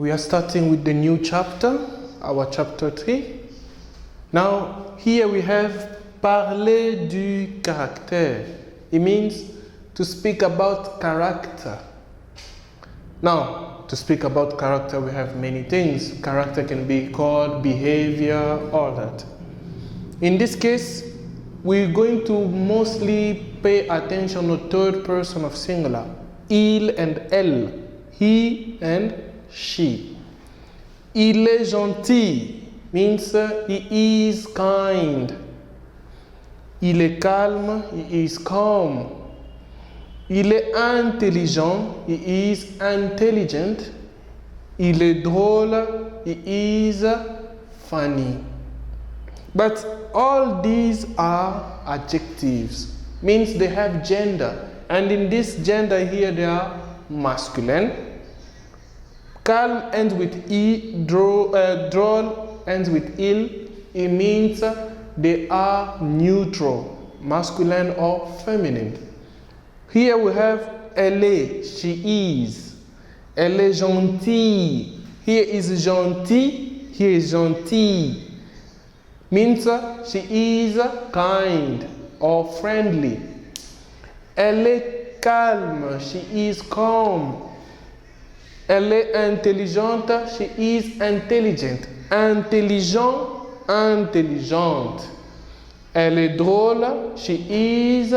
We are starting with the new chapter, our chapter 3. Now, here we have parler du caractère. It means to speak about character. Now, to speak about character, we have many things. Character can be called behavior, all that. In this case, we're going to mostly pay attention to third person of singular. Il and elle, he and she. Il est gentil means he is kind. Il est calme, he is calm. Il est intelligent, he is intelligent. Il est drôle, he is funny. But all these are adjectives, means they have gender. And in this gender here, they are masculine. Calm ends with E, droll ends with il. It means they are neutral, masculine or feminine. Here we have elle est, she is. Elle est gentille. Here is gentil, here is gentille. Means she is kind or friendly. Elle est calme, she is calm. Elle est intelligente, she is intelligent. Intelligent, intelligente. Elle est drôle, she is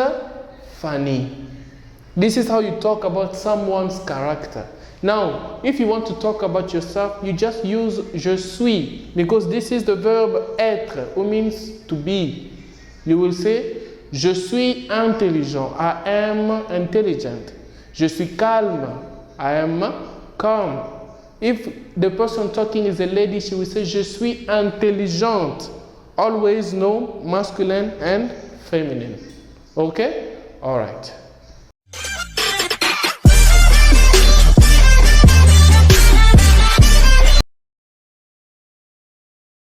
funny. This is how you talk about someone's character. Now, if you want to talk about yourself, you just use je suis, because this is the verb être, which means to be. You will say, je suis intelligent, I am intelligent. Je suis calme, I am calm. If the person talking is a lady, she will say, je suis intelligente. Always know masculine and feminine. Okay? All right.